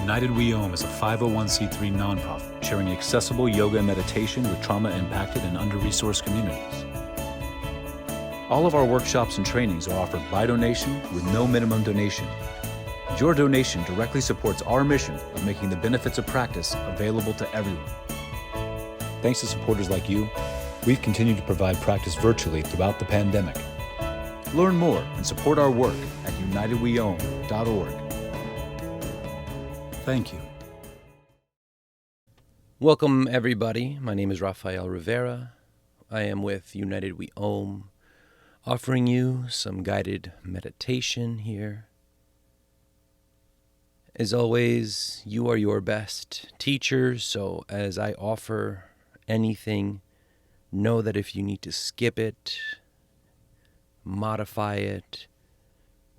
United We Om is a 501c3 nonprofit sharing accessible yoga and meditation with trauma-impacted and under-resourced communities. All of our workshops and trainings are offered by donation with no minimum donation. Your donation directly supports our mission of making the benefits of practice available to everyone. Thanks to supporters like you, we've continued to provide practice virtually throughout the pandemic. Learn more and support our work at unitedweom.org. Thank you. Welcome, everybody. My name is Rafael Rivera. I am with United We Om, offering you some guided meditation here. As always, you are your best teacher, so as I offer anything, know that if you need to skip it, modify it,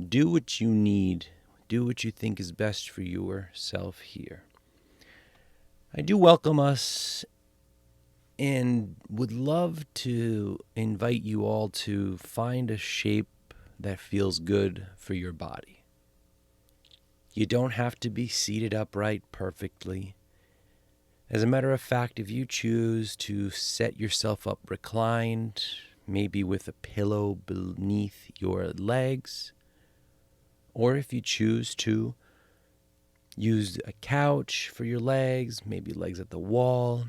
do what you need, do what you think is best for yourself here. I do welcome us and would love to invite you all to find a shape that feels good for your body. You don't have to be seated upright perfectly. As a matter of fact, if you choose to set yourself up reclined, maybe with a pillow beneath your legs, or if you choose to use a couch for your legs, maybe legs at the wall,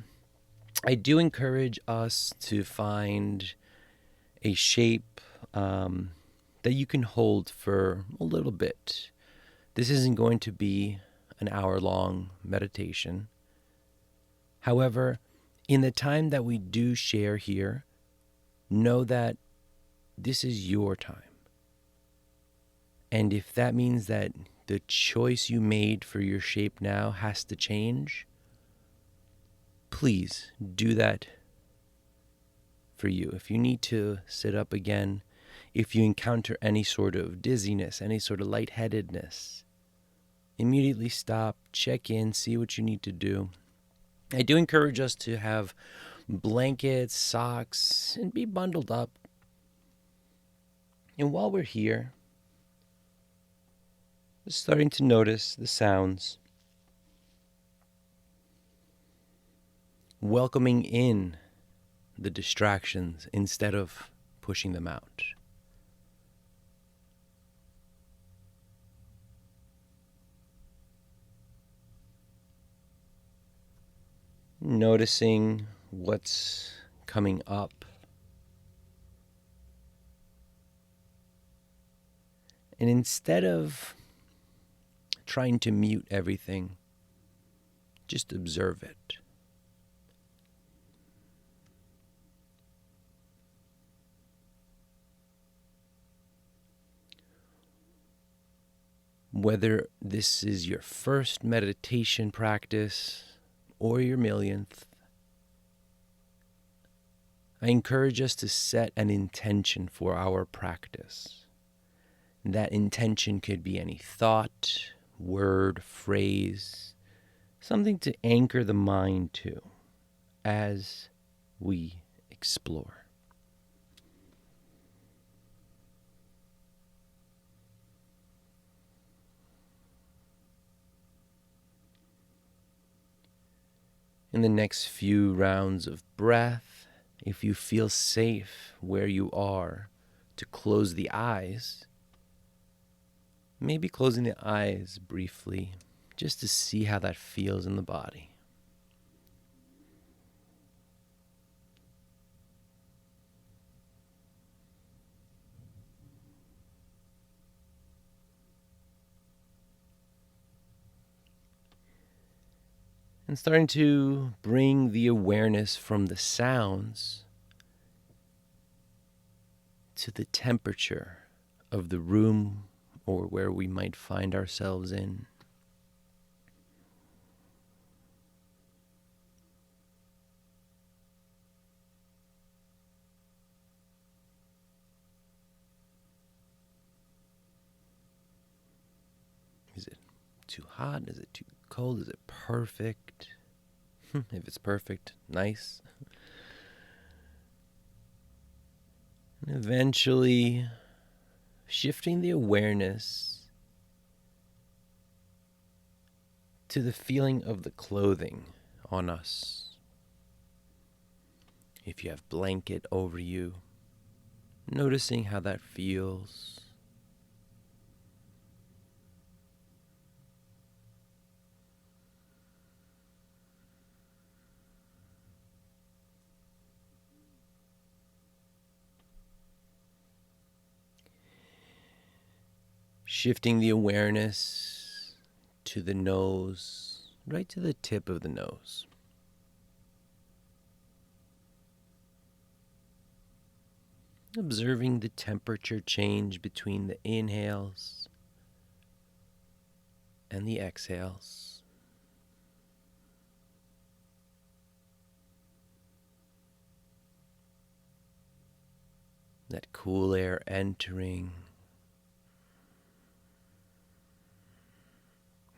I do encourage us to find a shape that you can hold for a little bit. This isn't going to be an hour-long meditation. However, in the time that we do share here, know that this is your time. And if that means that the choice you made for your shape now has to change, please do that for you. If you need to sit up again, if you encounter any sort of dizziness, any sort of lightheadedness, immediately stop, check in, see what you need to do. I do encourage us to have blankets, socks, and be bundled up. And while we're here, just starting to notice the sounds, welcoming in the distractions instead of pushing them out. Noticing what's coming up. And instead of trying to mute everything, just observe it. Whether this is your first meditation practice or your millionth, I encourage us to set an intention for our practice. That intention could be any thought, word, phrase, something to anchor the mind to as we explore. In the next few rounds of breath, if you feel safe where you are to close the eyes, maybe closing the eyes briefly just to see how that feels in the body. And starting to bring the awareness from the sounds to the temperature of the room or where we might find ourselves in. Is it too hot? Is it too cold? Is it perfect? If it's perfect, nice. And eventually shifting the awareness to the feeling of the clothing on us. If you have blanket over you, noticing how that feels. Shifting the awareness to the nose, right to the tip of the nose. Observing the temperature change between the inhales and the exhales. That cool air entering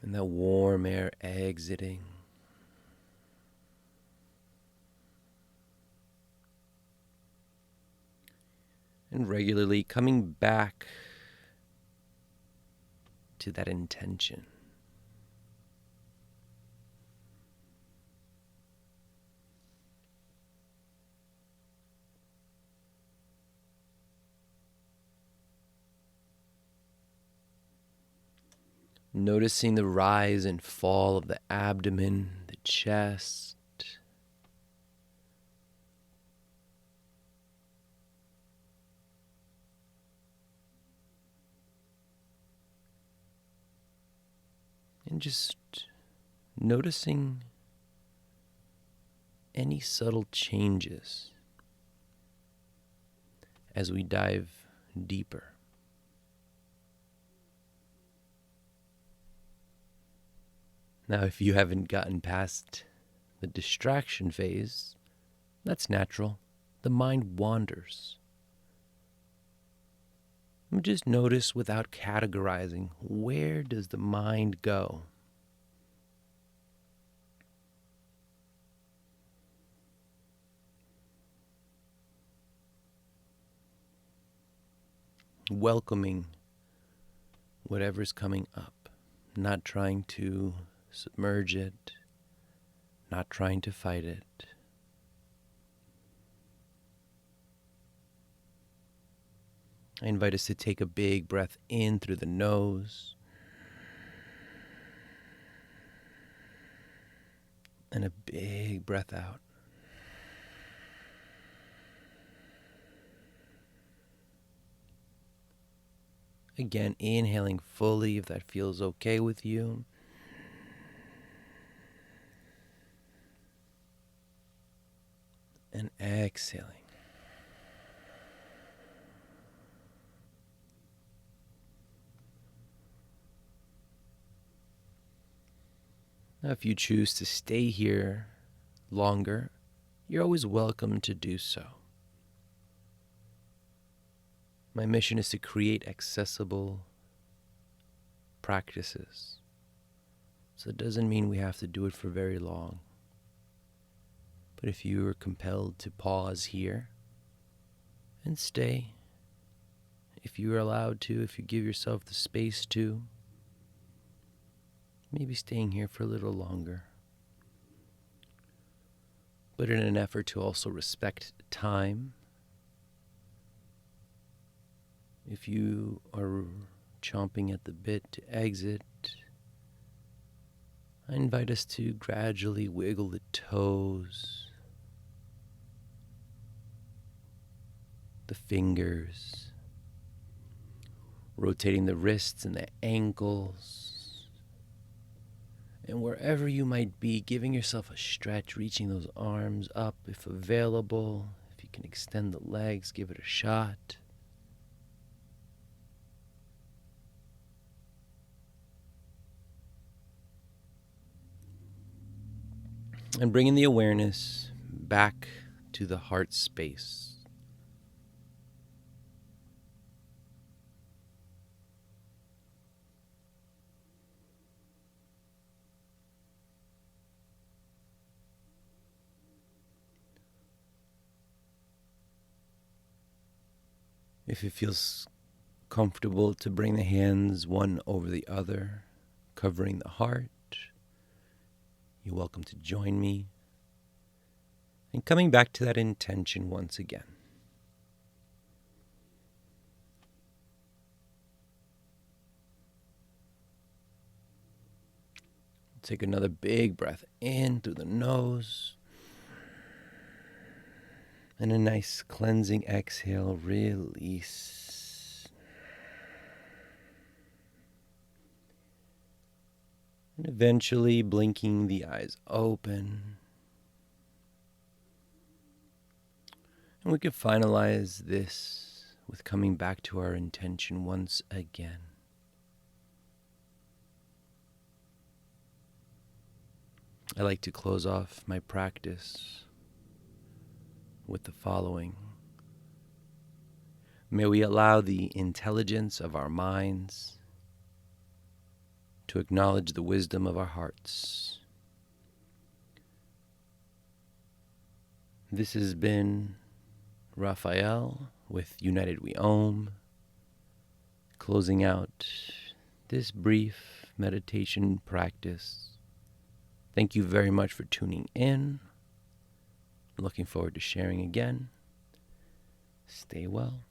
and that warm air exiting. And regularly coming back to that intention. Noticing the rise and fall of the abdomen, the chest. And just noticing any subtle changes as we dive deeper. Now, if you haven't gotten past the distraction phase, that's natural. The mind wanders. Just notice without categorizing, where does the mind go? Welcoming whatever's coming up, not trying to submerge it, not trying to fight it. I invite us to take a big breath in through the nose and a big breath out. Again, inhaling fully if that feels okay with you. And exhaling. Now, if you choose to stay here longer, you're always welcome to do so. My mission is to create accessible practices. So it doesn't mean we have to do it for very long. But if you are compelled to pause here and stay, if you are allowed to, if you give yourself the space to, maybe staying here for a little longer. But in an effort to also respect time, if you are chomping at the bit to exit, I invite us to gradually wiggle the toes, the fingers, rotating the wrists and the ankles. And wherever you might be, giving yourself a stretch, reaching those arms up if available. If you can extend the legs, give it a shot. And bringing the awareness back to the heart space. If it feels comfortable to bring the hands one over the other, covering the heart, You're welcome to join me in coming back to that intention once again. Take another big breath in through the nose. And a nice cleansing exhale, release. And eventually blinking the eyes open. And we can finalize this with coming back to our intention once again. I like to close off my practice with the following. May we allow the intelligence of our minds to acknowledge the wisdom of our hearts. This has been Rafael with United We Om, closing out this brief meditation practice. Thank you very much for tuning in. Looking forward to sharing again. Stay well.